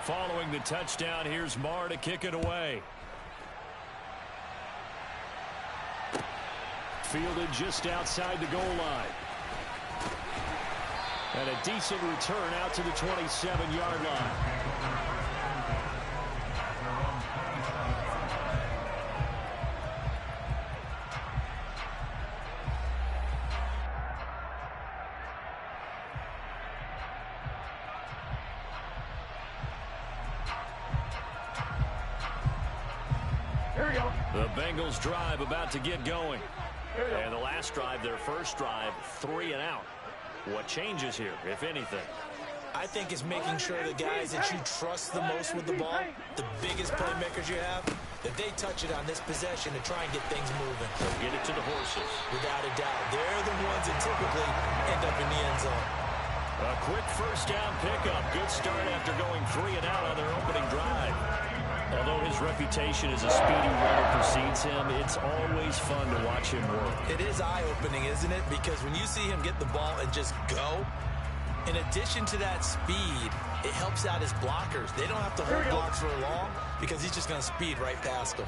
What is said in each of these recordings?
Following the touchdown, here's Marr to kick it away. Fielded just outside the goal line. And a decent return out to the 27-yard line. The Bengals drive about to get going. And the last drive, their first drive, 3 and out. What changes here, if anything? I think it's making sure the guys that you trust the most with the ball, the biggest playmakers you have, that they touch it on this possession to try and get things moving. Get it to the horses. Without a doubt. They're the ones that typically end up in the end zone. A quick first down pickup. Good start after going 3 and out on their opening drive. Although his reputation as a speedy runner precedes him, it's always fun to watch him work. It is eye-opening, isn't it? Because when you see him get the ball and just go, in addition to that speed, it helps out his blockers. They don't have to hold blocks for long because he's just going to speed right past them.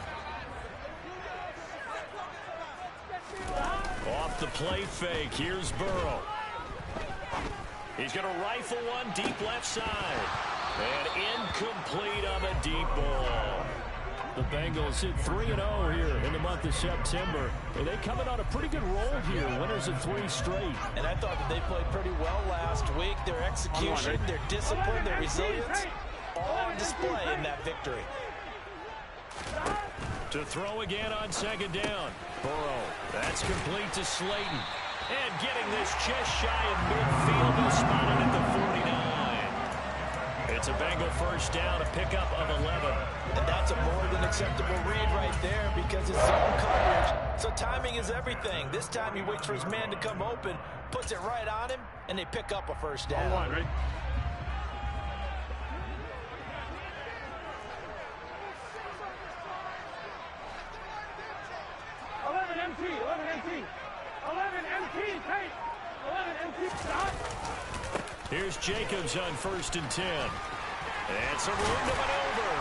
Off the play fake, here's Burrow. He's going to rifle one deep left side. And incomplete on the deep ball. The Bengals hit 3-0 here in the month of September. And they coming on a pretty good roll here, winners of 3 straight. And I thought that they played pretty well last week. Their execution, their discipline, their resilience, all on display in that victory. To throw again on second down. Burrow, that's complete to Slayton. And getting this just shy of midfield, he's spotted at the 49. It's a Bengal first down, a pickup of 11. And that's a more than acceptable read right there because it's zone coverage. So timing is everything. This time he waits for his man to come open, puts it right on him, and they pick up a first down. 11 MT, 11 MT, 11 MT, take, 11 MT, stop. Here's Jacobs on 1st and 10. And some room to maneuver.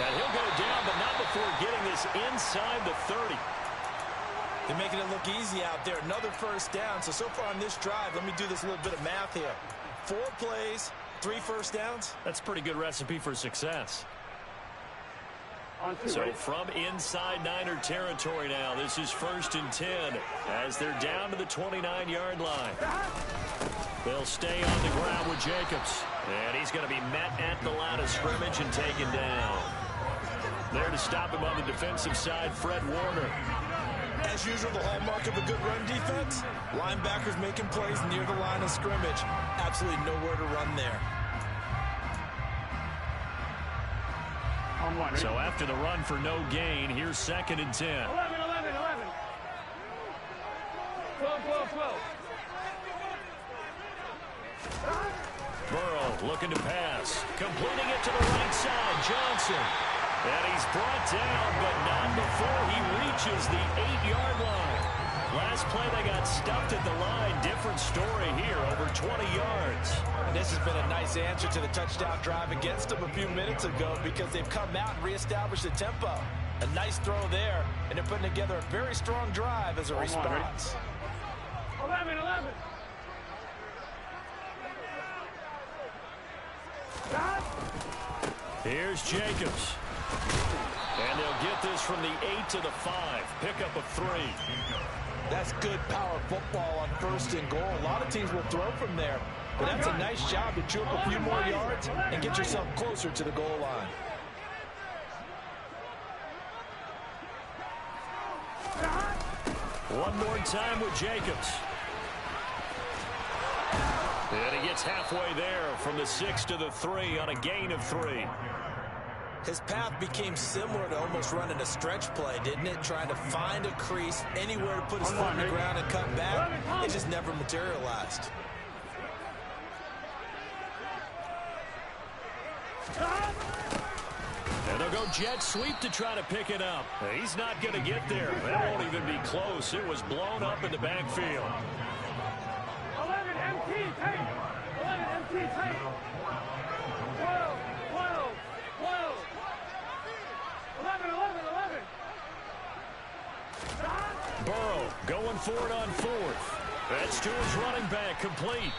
And he'll go down, but not before getting this inside the 30. They're making it look easy out there. Another first down. So far on this drive, let me do this little bit of math here. 4 plays, 3 first downs. That's a pretty good recipe for success. So from inside Niner territory now, this is 1st and 10 as they're down to the 29-yard line. They'll stay on the ground with Jacobs. And he's going to be met at the line of scrimmage and taken down. There to stop him on the defensive side, Fred Warner. As usual, the hallmark of a good run defense, linebackers making plays near the line of scrimmage. Absolutely nowhere to run there. So after the run for no gain, here's 2nd and 10. 11, 11, 11. 12, 12, 12. Burrow looking to pass. Completing it to the right side, Johnson. And he's brought down, but not before he reaches the 8-yard line. Last play, they got stuffed at the line. Different story here, over 20 yards. And this has been a nice answer to the touchdown drive against them a few minutes ago because they've come out and reestablished the tempo. A nice throw there, and they're putting together a very strong drive as a response. 11, 11. Here's Jacobs. And they'll get this from the 8 to the 5. Pickup of 3. That's good power football on 1st and goal. A lot of teams will throw from there, but that's a nice job to chew up a few more yards and get yourself closer to the goal line. One more time with Jacobs. And he gets halfway there from the 6 to the 3 on a gain of 3. His path became similar to almost running a stretch play, didn't it? Trying to find a crease, anywhere to put his foot on the ground and cut back. It just never materialized. And they'll go jet sweep to try to pick it up. He's not going to get there. That won't even be close. It was blown up in the backfield. 11 MT, take. 11 MT, take. 12. Burrow going for it on fourth. That's to his running back, complete.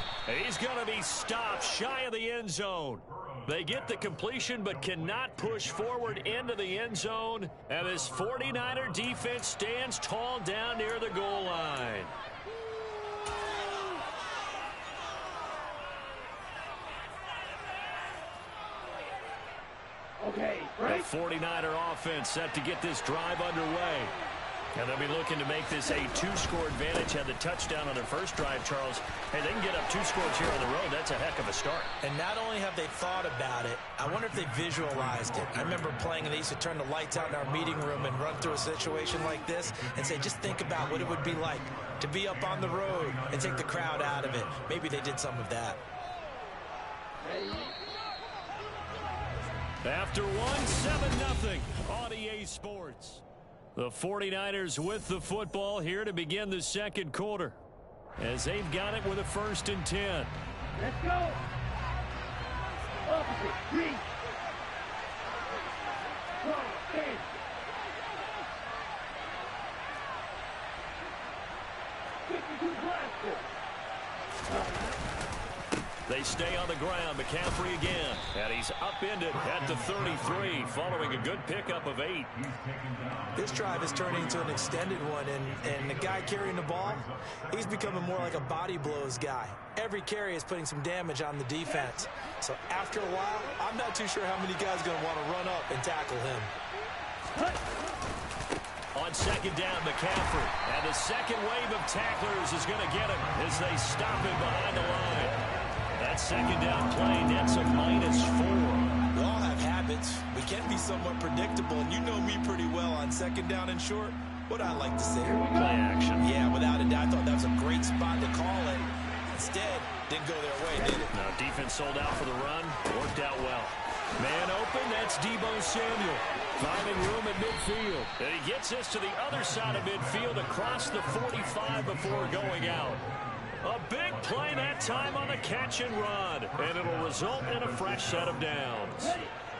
He's going to be stopped shy of the end zone. They get the completion but cannot push forward into the end zone. And this 49er defense stands tall down near the goal line. Okay, The 49er offense set to get this drive underway. And they'll be looking to make this a two-score advantage. Had the touchdown on their first drive, Charles. Hey, they can get up 2 scores here on the road. That's a heck of a start. And not only have they thought about it, I wonder if they visualized it. I remember playing, and they used to turn the lights out in our meeting room and run through a situation like this and say, just think about what it would be like to be up on the road and take the crowd out of it. Maybe they did some of that. After one, 7-0 on EA Sports. The 49ers with the football here to begin the second quarter, as they've got it with a 1st and 10. let's go. Opposite, 3. 1, 10. They stay on the ground. McCaffrey again. And he's upended at the 33 following a good pickup of 8. This drive is turning into an extended one, and the guy carrying the ball, he's becoming more like a body blows guy. Every carry is putting some damage on the defense. So after a while, I'm not too sure how many guys are going to want to run up and tackle him. On 2nd down, McCaffrey. And the second wave of tacklers is going to get him as they stop him behind the line. That 2nd down play nets a -4. We all have habits. We can be somewhat predictable, and you know me pretty well on 2nd down and short. What I like to say. Play action. Yeah, without a doubt. I thought that was a great spot to call it. Instead, didn't go their way, did it? No, defense sold out for the run. Worked out well. Man open, that's Deebo Samuel. Finding room at midfield. And he gets this to the other side of midfield across the 45 before going out. A big play that time on the catch and run. And it'll result in a fresh set of downs.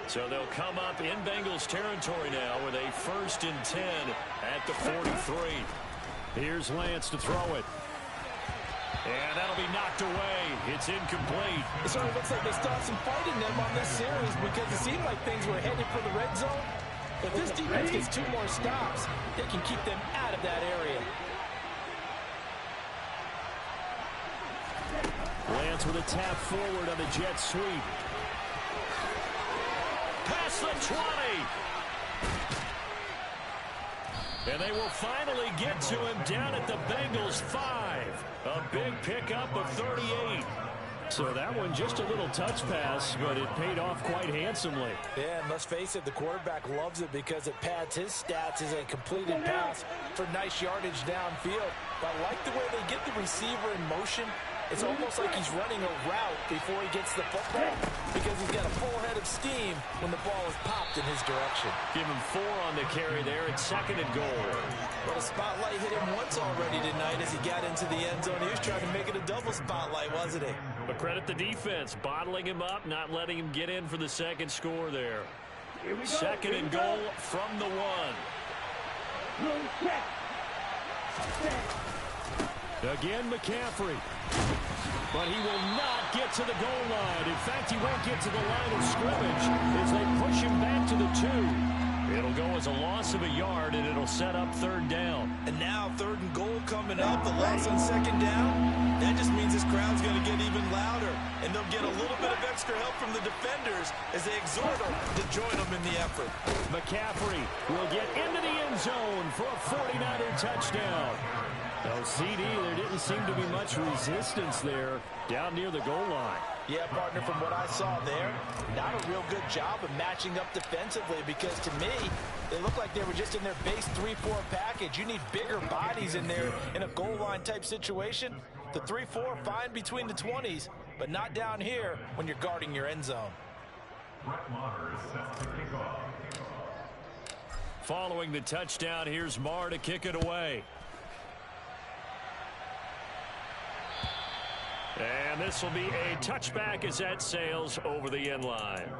So they'll come up in Bengals territory now with a 1st and 10 at the 43. Here's Lance to throw it. And that'll be knocked away. It's incomplete. It sort of looks like they still have some fight in them on this series because it seemed like things were headed for the red zone. If this defense gets 2 more stops, they can keep them out of that area. Lance with a tap forward on the jet sweep. Past the 20. And they will finally get to him down at the Bengals 5. A big pickup of 38. So that one just a little touch pass, but it paid off quite handsomely. Yeah, and let's face it, the quarterback loves it because it pads his stats as a completed pass for nice yardage downfield. But I like the way they get the receiver in motion. It's almost like he's running a route before he gets the football because he's got a full head of steam when the ball is popped in his direction. Give him 4 on the carry there at 2nd and goal. But a spotlight hit him once already tonight as he got into the end zone. He was trying to make it a double spotlight, wasn't he? But credit the defense, bottling him up, not letting him get in for the 2nd score there. 2nd and goal from the 1. Again, McCaffrey. But he will not get to the goal line. In fact, he won't get to the line of scrimmage as they push him back to the 2. It'll go as a loss of a yard, and it'll set up 3rd down. And now 3rd and goal coming up. The loss on 2nd down. That just means this crowd's going to get even louder. And they'll get a little bit of extra help from the defenders as they exhort them to join them in the effort. McCaffrey will get into the end zone for a 49er touchdown. Oh, CD, there didn't seem to be much resistance there down near the goal line. Yeah, partner, from what I saw there, not a real good job of matching up defensively because to me, they looked like they were just in their base 3-4 package. You need bigger bodies in there in a goal line type situation. The 3-4, fine between the 20s, but not down here when you're guarding your end zone. Following the touchdown, here's Marr to kick it away. And this will be a touchback as that sails over the end line.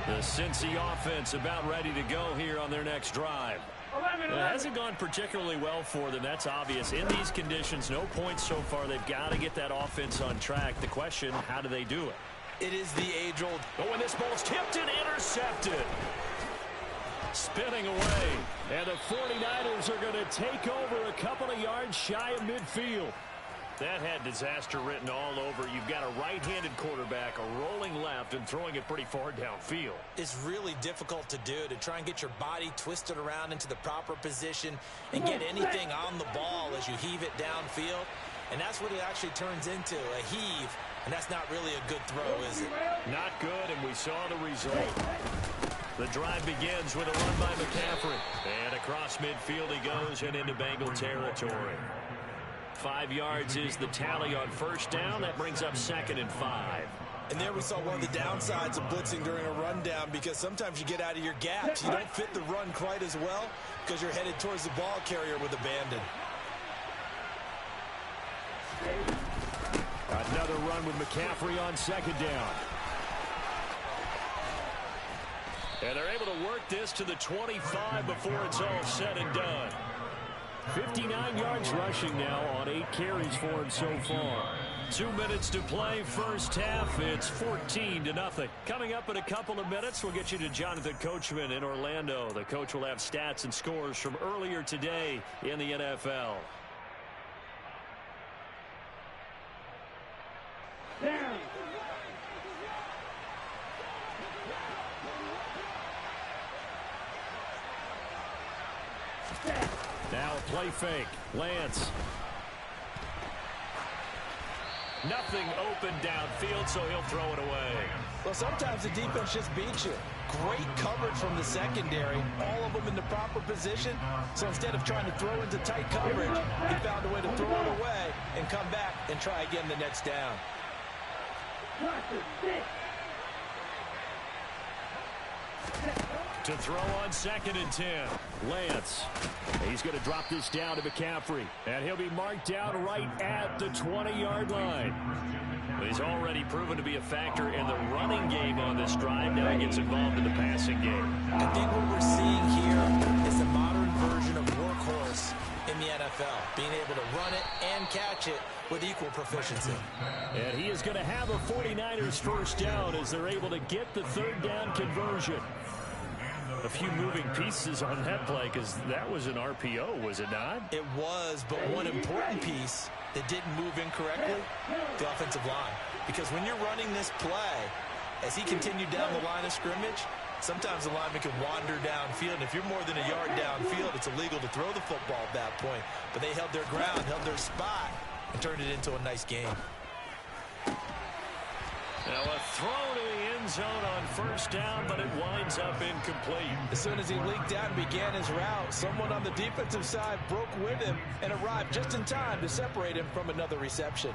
The Cincy offense about ready to go here on their next drive. It hasn't gone particularly well for them. That's obvious. In these conditions, no points so far. They've got to get that offense on track. The question, how do they do it? It is the age-old. Oh, and this ball's tipped and intercepted. Spinning away. And the 49ers are going to take over a couple of yards shy of midfield. That had disaster written all over. You've got a right-handed quarterback, a rolling left, and throwing it pretty far downfield. It's really difficult to do, to try and get your body twisted around into the proper position and get anything on the ball as you heave it downfield. And that's what it actually turns into, a heave. And that's not really a good throw, is it? Not good, and we saw the result. The drive begins with a run by McCaffrey. And across midfield he goes and into Bengal territory. 5 yards is the tally on first down. That brings up 2nd and 5. And there we saw one of the downsides of blitzing during a rundown, because sometimes you get out of your gaps. You don't fit the run quite as well because you're headed towards the ball carrier with abandon. Another run with McCaffrey on 2nd down. And they're able to work this to the 25 before it's all said and done. 59 yards rushing now on 8 carries for him so far. 2 minutes to play first half. It's 14-0. Coming up in a couple of minutes, we'll get you to Jonathan Coachman in Orlando. The coach will have stats and scores from earlier today in the NFL. Down. Now a play fake. Lance. Nothing open downfield, so he'll throw it away. Well, sometimes the defense just beats you. Great coverage from the secondary. All of them in the proper position. So instead of trying to throw into tight coverage, he found a way to throw it away and come back and try again the next down. To throw on 2nd and 10. Lance. He's going to drop this down to McCaffrey. And he'll be marked down right at the 20-yard line. He's already proven to be a factor in the running game on this drive. Now he gets involved in the passing game. I think what we're seeing here is a modern version of workhorse in the NFL. Being able to run it and catch it with equal proficiency. And he is going to have a 49ers first down as they're able to get the 3rd down conversion. A few moving pieces on that play, because that was an RPO, was it not? It was, but one important piece that didn't move incorrectly, the offensive line. Because when you're running this play, as he continued down the line of scrimmage, sometimes the lineman can wander downfield. And if you're more than a yard downfield, it's illegal to throw the football at that point. But they held their ground, held their spot, and turned it into a nice game. Now a throw to the end zone on first down, but it winds up incomplete. As soon as he leaked out and began his route, someone on the defensive side broke with him and arrived just in time to separate him from another reception.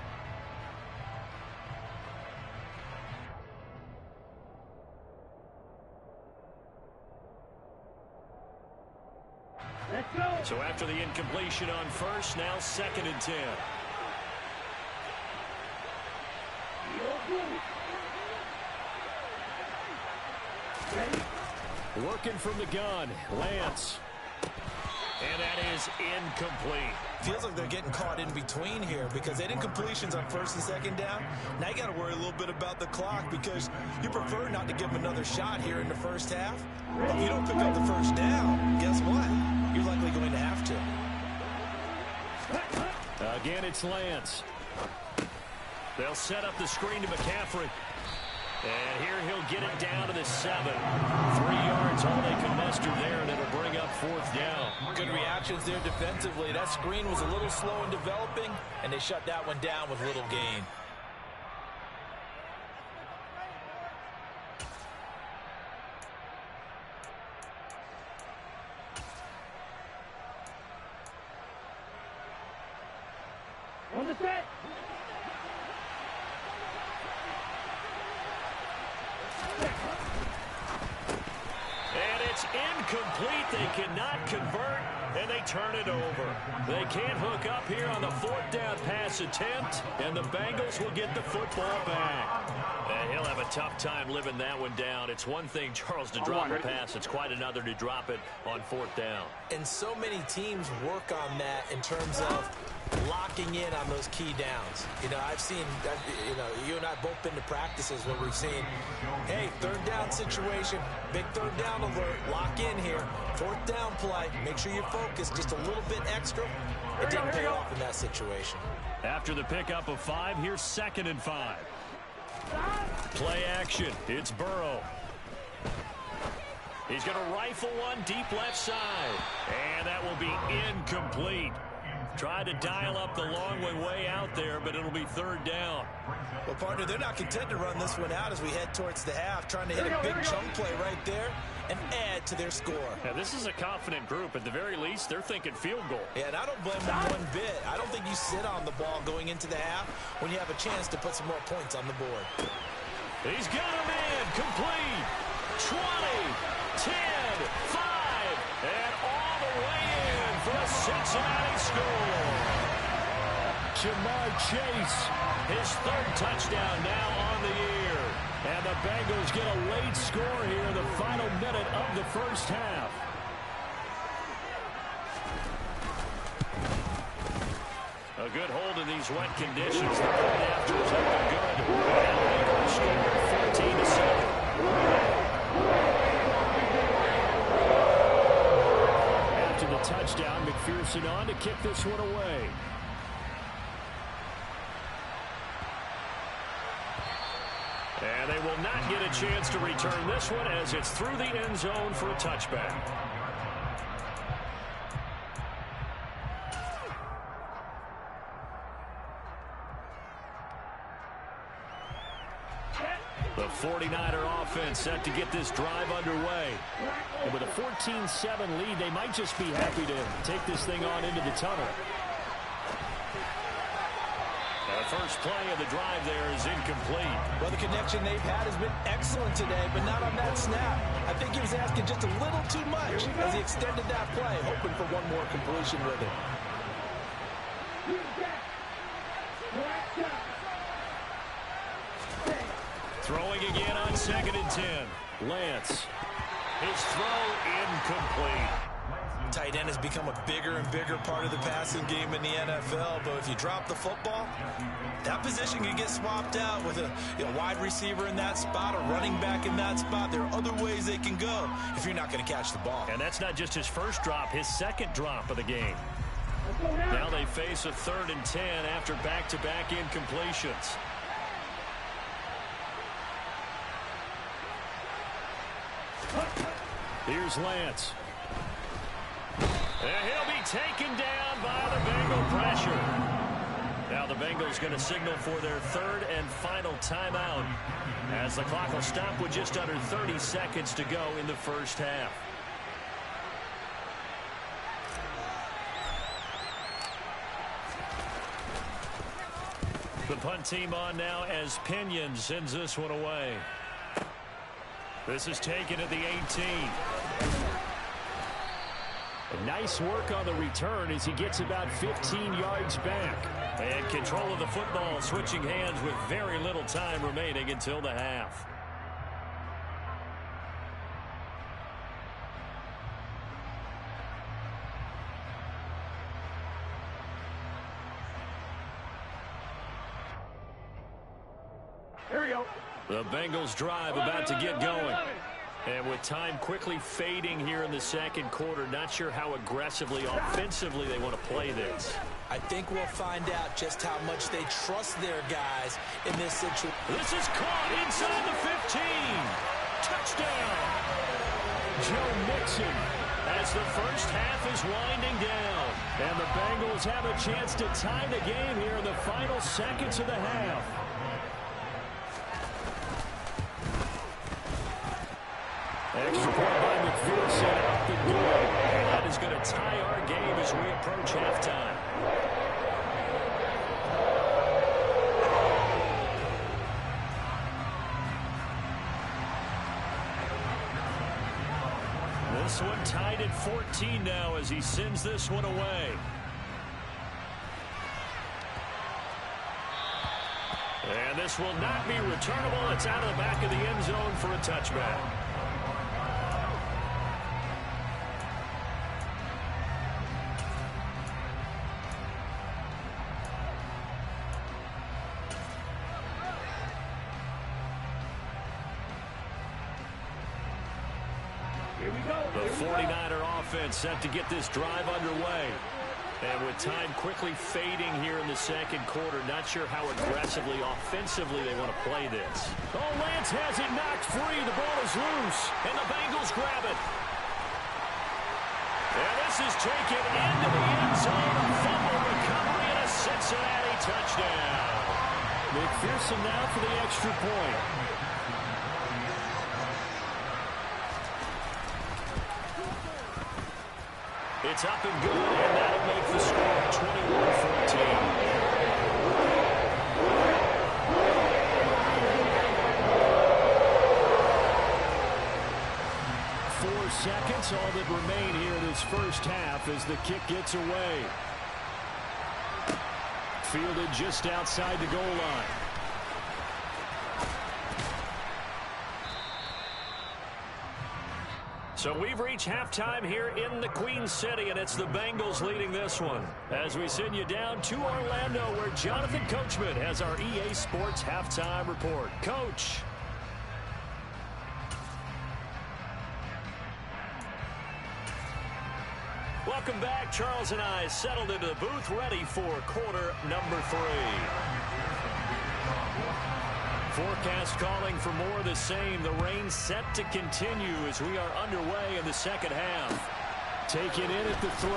Let's go. So after the incompletion on first, now 2nd and 10. Working from the gun, Lance. And that is incomplete. Feels like they're getting caught in between here because they did completions on 1st and 2nd down. Now you got to worry a little bit about the clock because you prefer not to give them another shot here in the first half. But if you don't pick up the first down, guess what? You're likely going to have to. Again, it's Lance. They'll set up the screen to McCaffrey. And here he'll get it down to the 7. 3 yards, all they can muster there, and it'll bring up 4th down. Good reactions there defensively. That screen was a little slow in developing, and they shut that one down with little gain. On the set. And it's incomplete. They cannot convert. and they turn it over. They can't hook up here on the fourth down pass attempt, and the Bengals will get the football back. And he'll have a tough time living that one down. It's one thing, Charles, to drop a pass. It's quite another to drop it on fourth down. And so many teams work on that in terms of locking in on those key downs. You know, I've seen, you and I both been to practices where we've seen, hey, third down situation, big third down alert, lock in here, fourth down play, make sure you're focused just a little bit extra. It didn't pay off in that situation. After the pickup of 5, here's 2nd and 5. Play action. It's Burrow. He's going to rifle one deep left side. And that will be incomplete. Tried to dial up the long way out there, but it'll be third down. Well, partner, they're not content to run this one out as we head towards the half, trying to hit a big chunk play right there and add to their score. Now, this is a confident group. At the very least, they're thinking field goal. Yeah, and I don't blame them one bit. I don't think you sit on the ball going into the half when you have a chance to put some more points on the board. He's got a man. Complete. 20, 10, 5, and all the way in for a Cincinnati score. Jamar Chase, his 3rd touchdown now on the year. And the Bengals get a late score here in the final minute of the first half. A good hold in these wet conditions. The point after is up and good. And the Bengals score 14-7. After the touchdown, McPherson on to kick this one away. And they will not get a chance to return this one as it's through the end zone for a touchback. The 49er offense set to get this drive underway. And with a 14-7 lead, they might just be happy to take this thing on into the tunnel. The first play of the drive there is incomplete. Well, the connection they've had has been excellent today, but not on that snap. I think he was asking just a little too much as he extended that play, hoping for one more completion with it. Throwing again on 2nd and 10. Lance. His throw incomplete. Tight end has become a bigger and bigger part of the passing game in the NFL, but if you drop the football, that position can get swapped out with a wide receiver in that spot, a running back in that spot. There are other ways they can go if you're not going to catch the ball. And that's not just his first drop, his 2nd drop of the game. Now they face a 3rd and 10 after back-to-back incompletions. Here's Lance. And he'll be taken down by the Bengal pressure. Now the Bengals going to signal for their 3rd and final timeout as the clock will stop with just under 30 seconds to go in the first half. The punt team on now as Pinion sends this one away. This is taken at the 18. Nice work on the return as he gets about 15 yards back. And control of the football switching hands with very little time remaining until the half. Here we go. The Bengals drive about to get going. And with time quickly fading here in the second quarter, not sure how aggressively, offensively they want to play this. I think we'll find out just how much they trust their guys in this situation. This is caught inside the 15. Touchdown. Joe Mixon as the first half is winding down. And the Bengals have a chance to tie the game here in the final seconds of the half. Extra point by McPherson up and good. And that is going to tie our game as we approach halftime. this one tied at 14 now as he sends this one away. And this will not be returnable. It's out of the back of the end zone for a touchback. Here we go. The 49er offense set to get this drive underway. And with time quickly fading here in the second quarter, not sure how aggressively, offensively they want to play this. Oh, Lance has it knocked free. The ball is loose, and the Bengals grab it. And this is taken into the end zone. A fumble recovery and a Cincinnati touchdown. McPherson now for the extra point. It's up and good, and that'll make the score 21-14. 4 seconds, all that remain here in this first half as the kick gets away. Fielded just outside the goal line. So we've reached halftime here in the Queen City, and it's the Bengals leading this one. As we send you down to Orlando, where Jonathan Coachman has our EA Sports halftime report. Coach. Welcome back. Charles and I settled into the booth, ready for quarter number 3. Forecast calling for more of the same. The rain set to continue as we are underway in the second half. Taken in at the 3.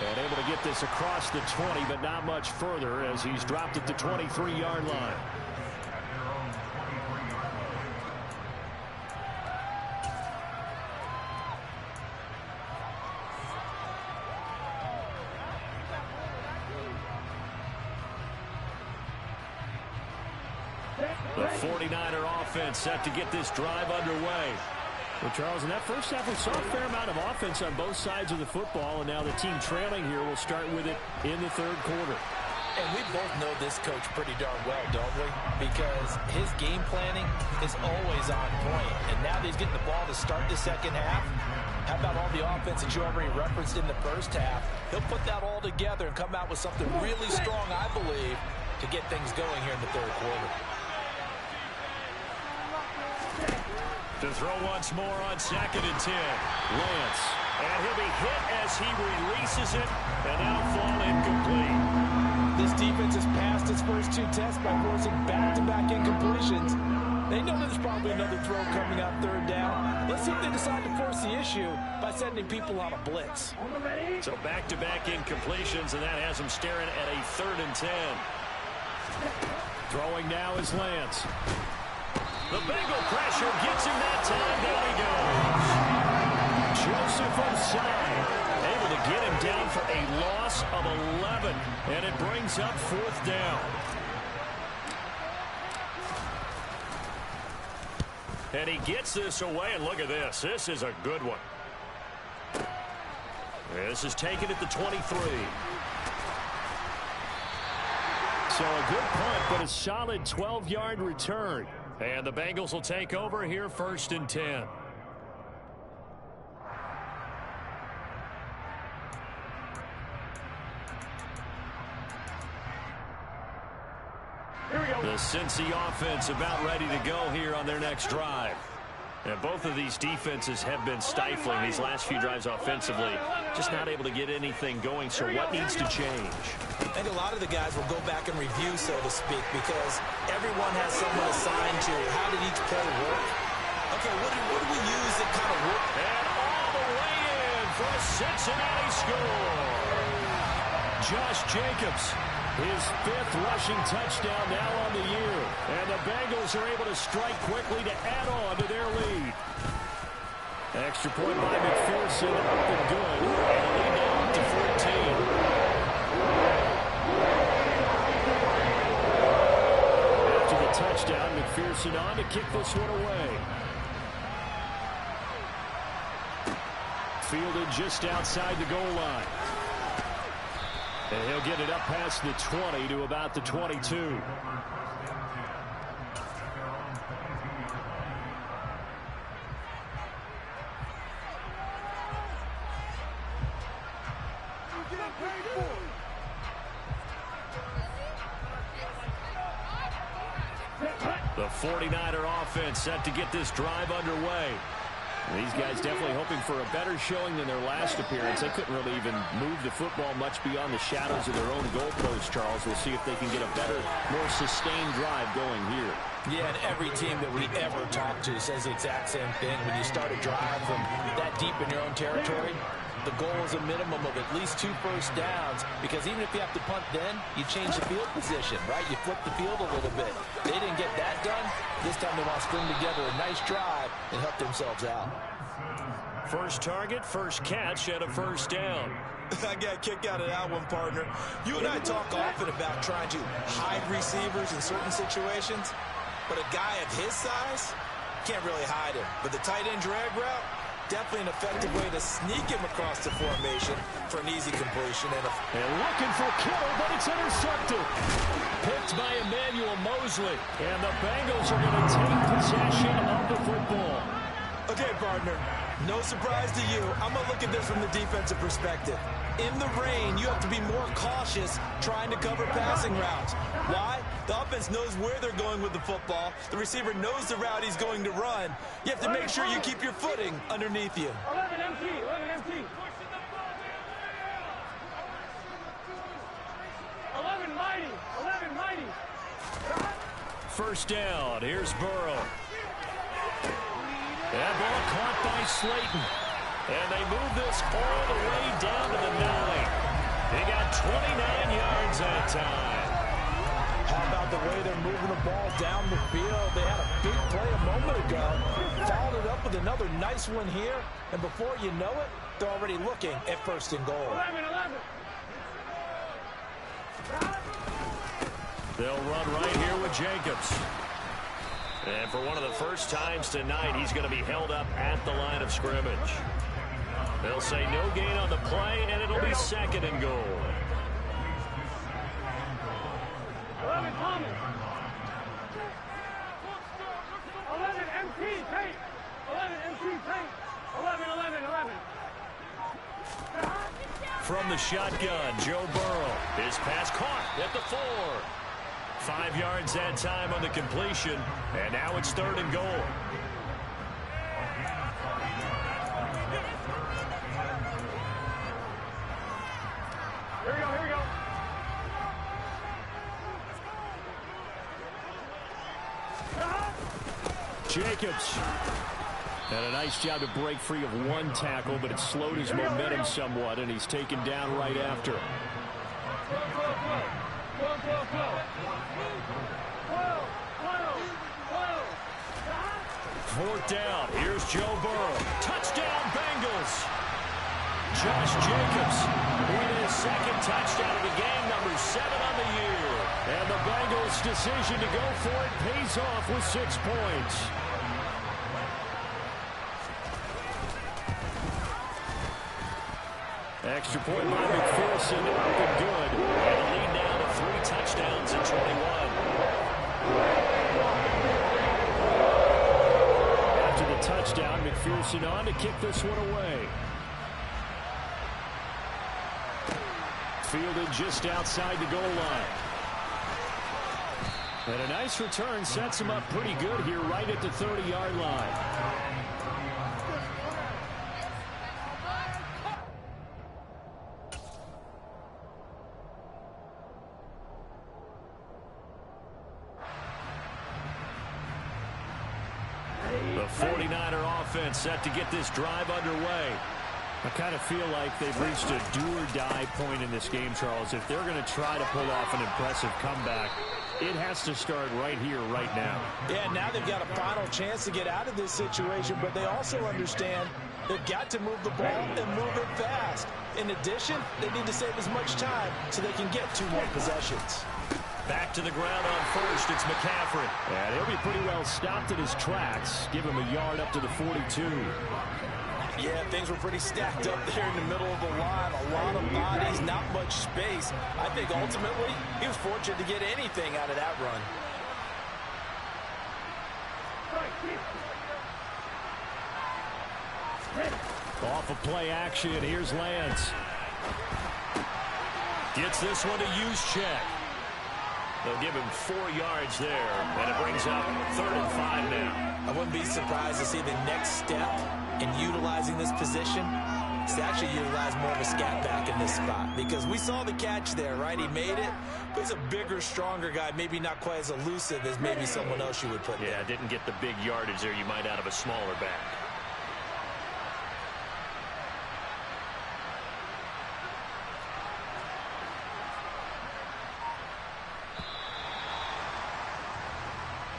And able to get this across the 20, but not much further as he's dropped at the 23-yard line. The 49er offense set to get this drive underway. Well, Charles, in that first half, we saw a fair amount of offense on both sides of the football, and now the team trailing here will start with it in the third quarter. And we both know this coach pretty darn well, don't we? Because his game planning is always on point. And now that he's getting the ball to start the second half, how about all the offense that you already referenced in the first half? He'll put that all together and come out with something really strong, I believe, to get things going here in the third quarter. To throw once more on 2nd and 10. Lance. And he'll be hit as he releases it, and that'll fall incomplete. This defense has passed its first 2 tests by forcing back-to-back incompletions. They know there's probably another throw coming out third down. Let's see if they decide to force the issue by sending people on a blitz. So back-to-back incompletions, and that has them staring at a 3rd and 10. Throwing now is Lance. The Bengal pressure gets him that time. Down he goes. Joseph Osai able to get him down for a loss of 11. And it brings up 4th down. And he gets this away, and look at this. This is a good one. This is taken at the 23. So a good punt, but a solid 12-yard return. And the Bengals will take over here 1st and 10. Here we go. The Cincy offense about ready to go here on their next drive. And both of these defenses have been stifling these last few drives offensively. Just not able to get anything going, so what needs to change? I think a lot of the guys will go back and review, so to speak, because everyone has someone assigned to how did each play work. Okay, what do we use that kind of work? And all the way in for a Cincinnati score. Josh Jacobs, his 5th rushing touchdown now on the year. And the Bengals are able to strike quickly to add on to their lead. Extra point by McPherson, up and good. And a lead now up to 14. After the touchdown, McPherson on to kick this one away. Fielded just outside the goal line. And he'll get it up past the 20 to about the 22. The 49er offense set to get this drive underway. These guys definitely hoping for a better showing than their last appearance. They couldn't really even move the football much beyond the shadows of their own goalpost, Charles. We'll see if they can get a better, more sustained drive going here. Yeah, and every team that we ever talk to says the exact same thing. When you start a drive from that deep in your own territory, the goal is a minimum of at least 2 first downs, because even if you have to punt then, you change the field position, right? You flip the field a little bit. They didn't get that done. This time they want to string together a nice drive and help themselves out. First target, first catch, and a first down. I got a kick out of that one, partner. You and I talk often about trying to hide receivers in certain situations, but a guy of his size can't really hide him. But the tight end drag route, definitely an effective way to sneak him across the formation for an easy completion. And looking for Kittle, but it's intercepted. Picked by Emmanuel Mosley. And the Bengals are going to take possession of the football. Okay, partner, no surprise to you. I'm going to look at this from the defensive perspective. In the rain, you have to be more cautious trying to cover passing routes. Why? The offense knows where they're going with the football. The receiver knows the route he's going to run. You have to make sure you keep your footing underneath you. 11 MT, 11 MT. 11 mighty, 11 mighty. First down, here's Burrow. That ball caught by Slayton. And they move this all the way down to the 9. They got 29 yards that time. How about the way they're moving the ball down the field? They had a big play a moment ago. Followed it up with another nice one here. And before you know it, they're already looking at first and goal. 11. They'll run right here with Jacobs. And for one of the first times tonight, he's going to be held up at the line of scrimmage. They'll say no gain on the play, and it'll be second and goal. 11 Thomas. 11 MT Tate. 11 MT Tate. 11. From the shotgun, Joe Burrow. His pass caught at the 4. 5 yards that time on the completion, and now it's third and goal. Here we go. Jacobs. And a nice job to break free of one tackle, but it slowed his momentum somewhat, and he's taken down right after. 12. 4th down. Here's Joe Burrow. Touchdown, Bengals. Josh Jacobs with his second touchdown of the game, number 7 on the year. And the Bengals' decision to go for it pays off with 6 points. Extra point by McPherson, up and good. And a lead now to 3 touchdowns in 21. After the touchdown, McPherson on to kick this one away. Fielded just outside the goal line. And a nice return sets him up pretty good here right at the 30-yard line. The 49er offense set to get this drive underway. I kind of feel like they've reached a do-or-die point in this game, Charles. If they're going to try to pull off an impressive comeback, it has to start right here, right now. Yeah, now they've got a final chance to get out of this situation, but they also understand they've got to move the ball and move it fast. In addition, they need to save as much time so they can get 2 more possessions. Back to the ground on first, it's McCaffrey. And he'll be pretty well stopped in his tracks. Give him a yard up to the 42. Yeah, things were pretty stacked up there in the middle of the line. A lot of bodies, not much space. I think ultimately he was fortunate to get anything out of that run. Off of play action, here's Lance. Gets this one to Juszczyk. They'll give him 4 yards there, and it brings up 3rd and 5 now. I wouldn't be surprised to see the next step in utilizing this position is to actually utilize more of a scat back in this spot, because we saw the catch there, right? He made it, but he's a bigger, stronger guy, maybe not quite as elusive as maybe someone else you would put there. Yeah, didn't get the big yardage there you might out of a smaller back.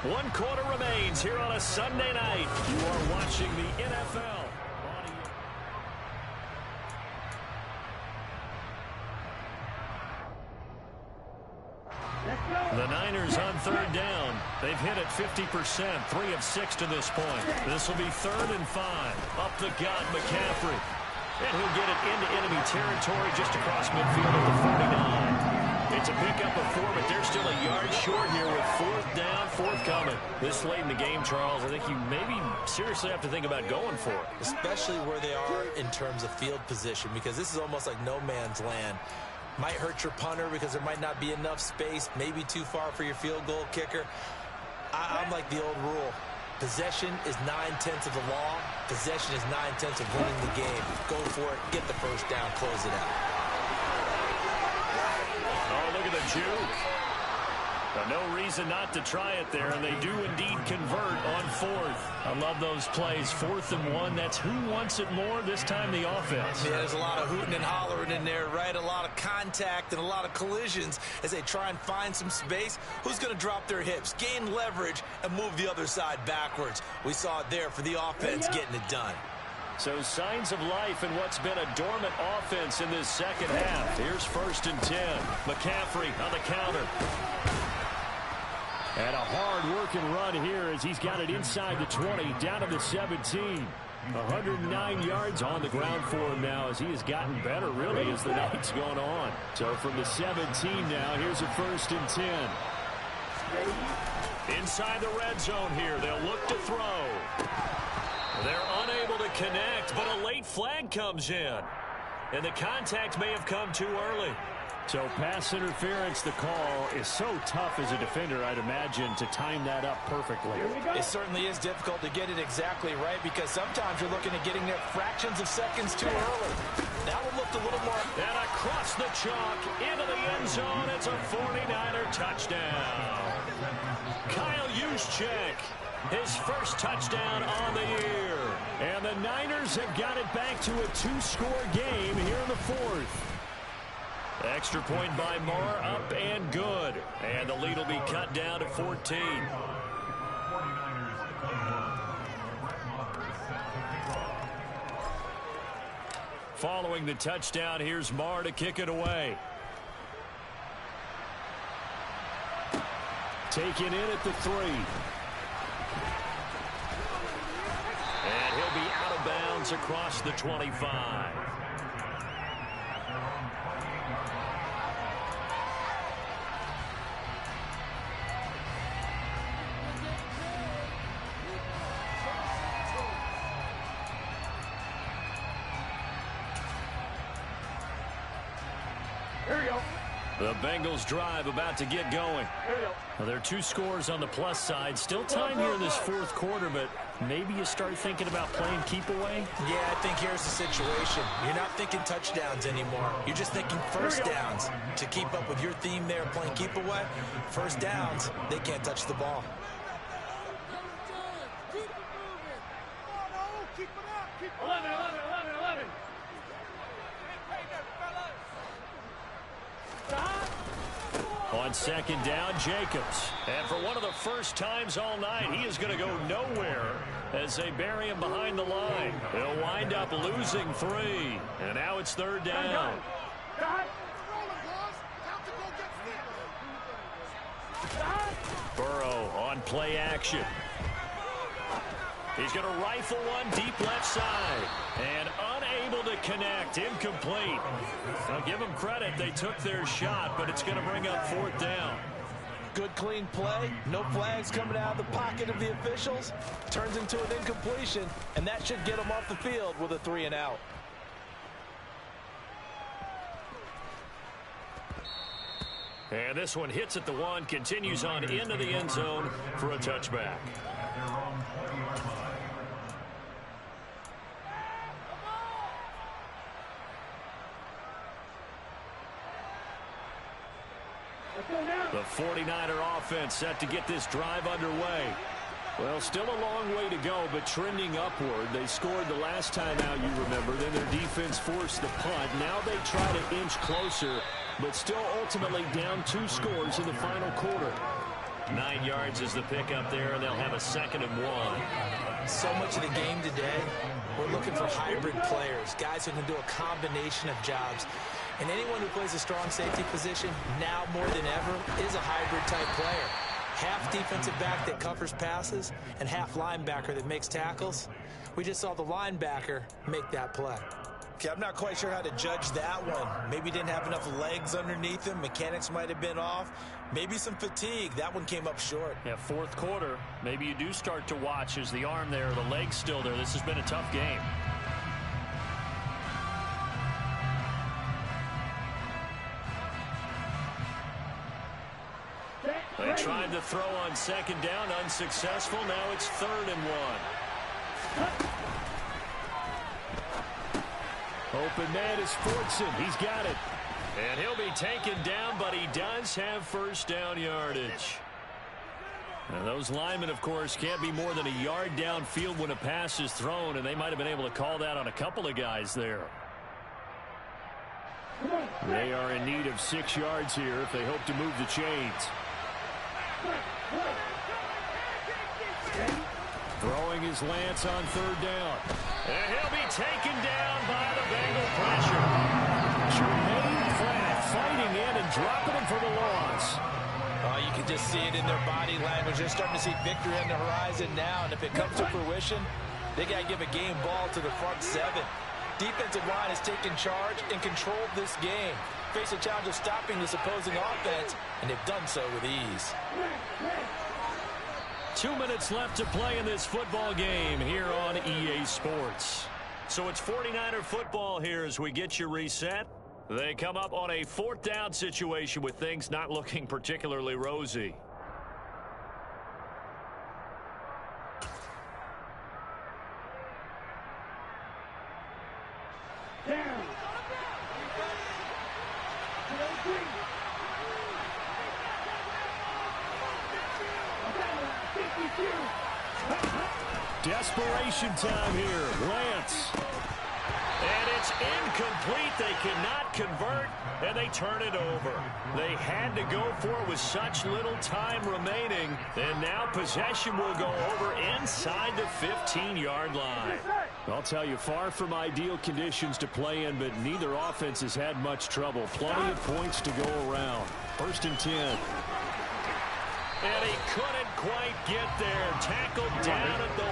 One quarter remains here on a Sunday night. You are watching the NFL. The Niners on 3rd down. They've hit it 50%, 3 of 6 to this point. This will be 3rd and 5. Up the gut, McCaffrey. And he'll get it into enemy territory just across midfield at the 49. It's a pickup of 4, but they're still a yard short here with 4th down, 4th coming. This late in the game, Charles, I think you maybe seriously have to think about going for it. Especially where they are in terms of field position, because this is almost like no man's land. Might hurt your punter because there might not be enough space, maybe too far for your field goal kicker. I'm like the old rule. Possession is 9/10 of the law. Possession is 9/10 of winning the game. Go for it, get the 1st down, close it out. Oh, look at the juke. No reason not to try it there, and they do indeed convert on 4th. I love those plays. 4th and 1, that's who wants it more, this time the offense. Yeah, there's a lot of hooting and hollering in there, right? A lot of contact and a lot of collisions as they try and find some space. Who's going to drop their hips, gain leverage, and move the other side backwards? We saw it there for the offense getting it done. So signs of life in what's been a dormant offense in this second half. Here's 1st and 10. McCaffrey on the counter. And a hard-working run here as he's got it inside the 20, down to the 17. 109 yards on the ground for him now as he has gotten better, really, as the night's gone on. So from the 17 now, here's a 1st and 10. Inside the red zone here, they'll look to throw. They're unable to connect, but a late flag comes in. And the contact may have come too early. So pass interference, the call is so tough as a defender, I'd imagine, to time that up perfectly. It certainly is difficult to get it exactly right, because sometimes you're looking at getting there fractions of seconds too early. That one looked a little more. And across the chalk, into the end zone, it's a 49er touchdown. Kyle Juszczyk, his 1st touchdown on the year. And the Niners have got it back to a 2-score game here in the 4th. Extra point by Marr, up and good. And the lead will be cut down to 14. Following the touchdown, here's Marr to kick it away. Taken in at the 3. And he'll be out of bounds across the 25. The Bengals drive about to get going. Well, there are 2 scores on the plus side. Still time here in this 4th quarter, but maybe you start thinking about playing keep away? Yeah, I think here's the situation. You're not thinking touchdowns anymore. You're just thinking 1st downs. To keep up with your theme there, playing keep away, 1st downs, they can't touch the ball. Keep it up. 11. On 2nd down, Jacobs. And for one of the first times all night, he is going to go nowhere as they bury him behind the line. He'll wind up losing 3. And now it's 3rd down. Burrow on play action. He's going to rifle one deep left side. And unable to connect. Incomplete. I'll give them credit. They took their shot, but it's going to bring up 4th down. Good, clean play. No flags coming out of the pocket of the officials. Turns into an incompletion, and that should get them off the field with a 3 and out. And this one hits at the 1, continues on into the end zone for a touchback. The 49er offense set to get this drive underway. Well, still a long way to go, but trending upward. They scored the last time out, you remember. Then their defense forced the punt. Now they try to inch closer, but still ultimately down 2 scores in the final quarter. 9 yards is the pickup there, and they'll have a 2nd and 1. So much of the game today, we're looking for hybrid players, guys who can do a combination of jobs. And anyone who plays a strong safety position, now more than ever, is a hybrid-type player. Half defensive back that covers passes and half linebacker that makes tackles. We just saw the linebacker make that play. Okay, I'm not quite sure how to judge that one. Maybe didn't have enough legs underneath him. Mechanics might have been off. Maybe some fatigue. That one came up short. Yeah, 4th quarter. Maybe you do start to watch as the arm there, the leg's still there. This has been a tough game. They tried to throw on 2nd down, unsuccessful. Now it's 3rd and 1. Open man is Fortson. He's got it. And he'll be taken down, but he does have 1st down yardage. And those linemen, of course, can't be more than a yard downfield when a pass is thrown, and they might have been able to call that on a couple of guys there. They are in need of 6 yards here if they hope to move the chains. Throwing his Lance on 3rd down. And he'll be taken down by the Bengal pressure. Jermaine Pratt fighting in and dropping him for the loss. Oh, you can just see it in their body language. They're starting to see victory on the horizon now, and if it comes to fruition, they got to give a game ball to the front 7. Defensive line has taken charge and controlled this game. Face a challenge of stopping this opposing offense, and they've done so with ease. 2 minutes left to play in this football game here on EA Sports. So it's 49er football here as we get you reset. They come up on a 4th down situation with things not looking particularly rosy. Desperation time here. Lance. And it's incomplete. They cannot convert, and they turn it over. They had to go for it with such little time remaining, and now possession will go over inside the 15-yard line. I'll tell you, far from ideal conditions to play in, but neither offense has had much trouble. Plenty of points to go around. 1st and 10. And he couldn't quite get there. Tackled down at the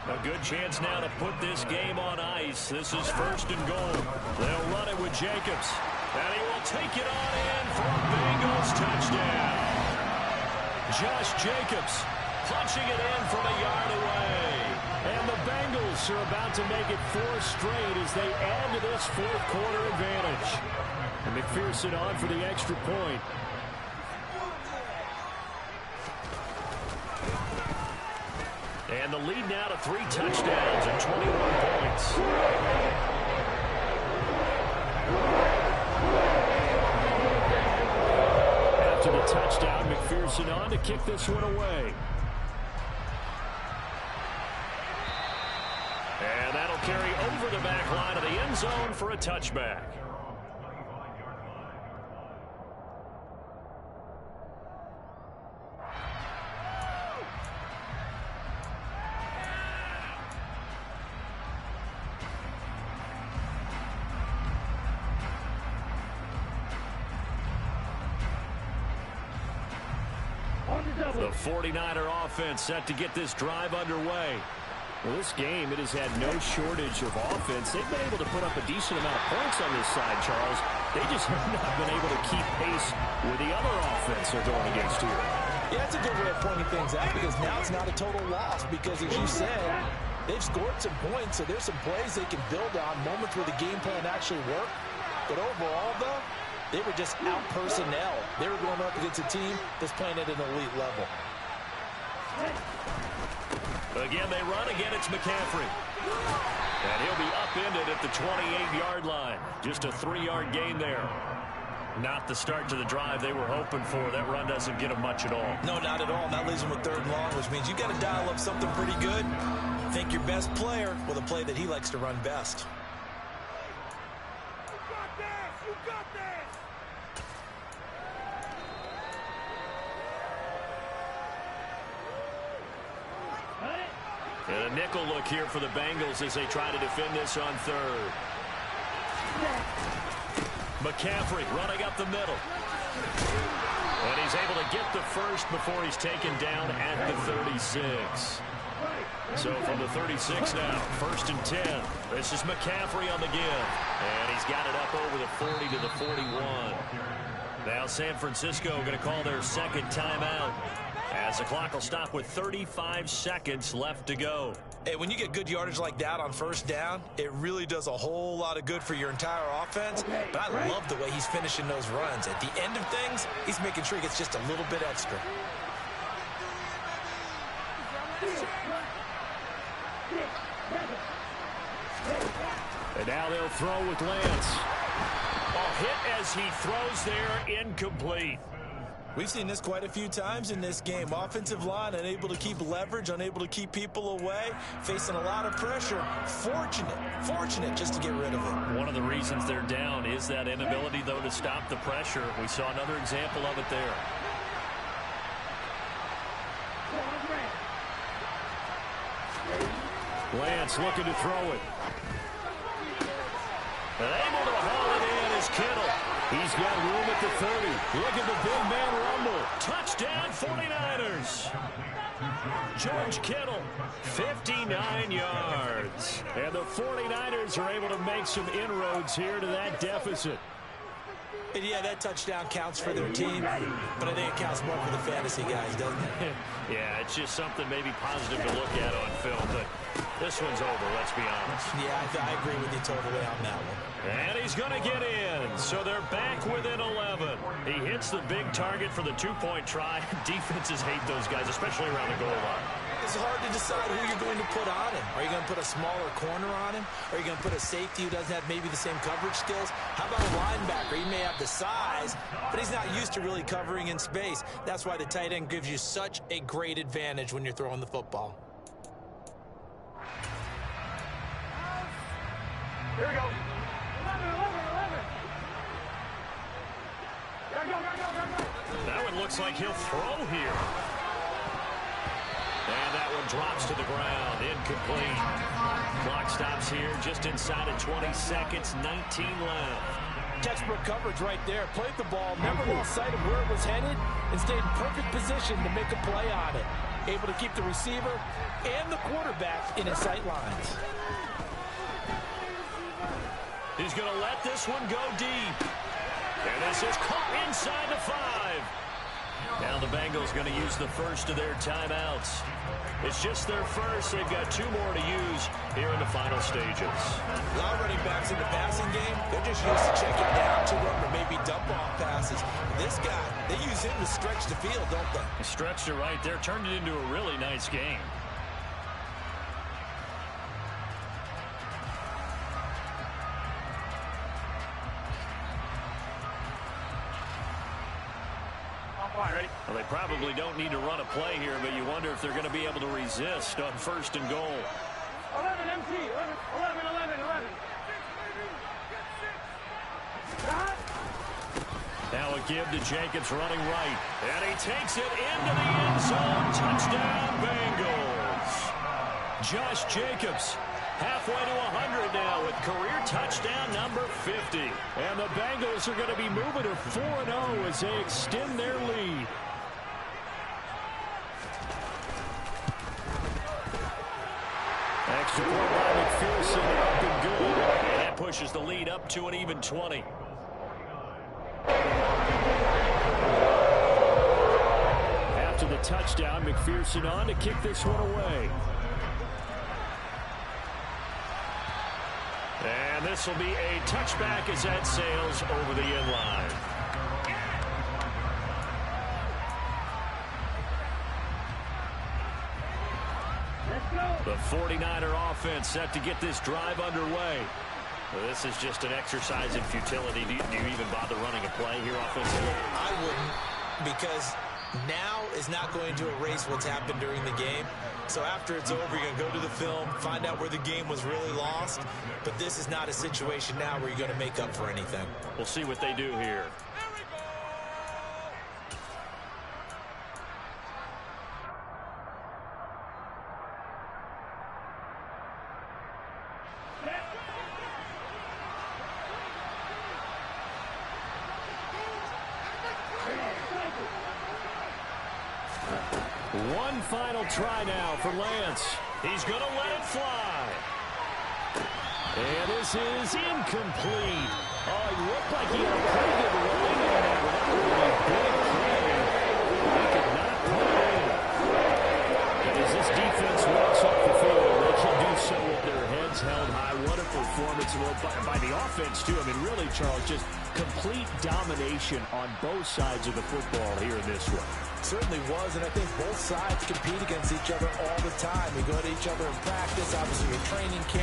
1. A good chance now to put this game on ice. This is 1st and goal. They'll run it with Jacobs. And he will take it on in for a Bengals touchdown. Josh Jacobs punching it in from a yard away. And the Bengals are about to make it 4 straight as they add to this 4th quarter advantage. And McPherson on for the extra point. And the lead now to 3 touchdowns and 21 points. After the touchdown, McPherson on to kick this one away. And that'll carry over the back line of the end zone for a touchback. The 49er offense set to get this drive underway. Well, this game, it has had no shortage of offense. They've been able to put up a decent amount of points on this side, Charles. They just have not been able to keep pace with the other offense they're going against here. Yeah, that's a good way of pointing things out because now it's not a total loss because, as you said, they've scored some points, so there's some plays they can build on, moments where the game plan actually worked. But overall, though, they were just out personnel. They were going up against a team that's playing at an elite level. Again, they run. Again, it's McCaffrey. And he'll be upended at the 28-yard line. Just a 3-yard gain there. Not the start to the drive they were hoping for. That run doesn't get them much at all. No, not at all. And that leaves them with 3rd and long, which means you've got to dial up something pretty good. Think your best player with a play that he likes to run best. You got this! You got this! And a nickel look here for the Bengals as they try to defend this on 3rd. McCaffrey running up the middle. And he's able to get the first before he's taken down at the 36. So from the 36 now, 1st and 10. This is McCaffrey on the give. And he's got it up over the 40 to the 41. Now San Francisco going to call their 2nd timeout, as the clock will stop with 35 seconds left to go. Hey, when you get good yardage like that on 1st down, it really does a whole lot of good for your entire offense. But I love the way he's finishing those runs. At the end of things, he's making sure he gets just a little bit extra. And now they'll throw with Lance. A hit as he throws there, incomplete. We've seen this quite a few times in this game. Offensive line unable to keep leverage, unable to keep people away, facing a lot of pressure. Fortunate just to get rid of it. One of the reasons they're down is that inability, though, to stop the pressure. We saw another example of it there. Lance looking to throw it. And able to haul it in is Kittle. He's got room at the 30. Look at the big man rumble. Touchdown 49ers. George Kittle, 59 yards. And the 49ers are able to make some inroads here to that deficit. And yeah, that touchdown counts for their team, but I think it counts more for the fantasy guys, doesn't it? Yeah, it's just something maybe positive to look at on film, but this one's over, let's be honest. Yeah, I agree with you totally on that one. And he's going to get in, so they're back within 11. He hits the big target for the 2-point try. Defenses hate those guys, especially around the goal line. It's hard to decide who you're going to put on him. Are you going to put a smaller corner on him? Are you going to put a safety who doesn't have maybe the same coverage skills? How about a linebacker? He may have the size, but he's not used to really covering in space. That's why the tight end gives you such a great advantage when you're throwing the football. Here we go. 11. Go. That one looks like he'll throw here. And that one drops to the ground, incomplete. Clock stops here just inside of 20 seconds, 19 left. Textbook coverage right there. Played the ball, never lost sight of where it was headed, and stayed in perfect position to make a play on it. Able to keep the receiver and the quarterback in his sight lines. He's going to let this one go deep. And this is caught inside the 5. Now the Bengals going to use the first of their timeouts. It's just their first. They've got 2 more to use here in the final stages. A lot of running backs in the passing game, they're just used to checking down to them or maybe dump off passes. This guy, they use him to stretch the field, don't they? He stretched it right there, turned it into a really nice game. Well, they probably don't need to run a play here, but you wonder if they're going to be able to resist on 1st and goal. 11 MT. 11. Now a give to Jacobs running right. And he takes it into the end zone. Touchdown, Bengals. Josh Jacobs halfway to 100 now with career touchdown number 50. And the Bengals are going to be moving to 4-0 as they extend their lead. support by McPherson up and good. And that pushes the lead up to an even 20. After the touchdown, McPherson on to kick this one away. And this will be a touchback as that sails over the end line. The 49er offense set to get this drive underway. Well, this is just an exercise in futility. Do you even bother running a play here offensively? I wouldn't, because now is not going to erase what's happened during the game. So after it's over, you're going to go to the film, find out where the game was really lost. But this is not a situation now where you're going to make up for anything. We'll see what they do here. One final try now for Lance. He's going to let it fly. And this is incomplete. Oh, he looked like he had a pretty good run in that without really big play. He could not put it in. And as this defense walks off the field, they can do so with their heads held high. What a performance by the offense, too. I mean, really, Charles, just complete domination on both sides of the football here in this one. Certainly was, and I think both sides compete against each other all the time. We go to each other in practice, obviously your training camp.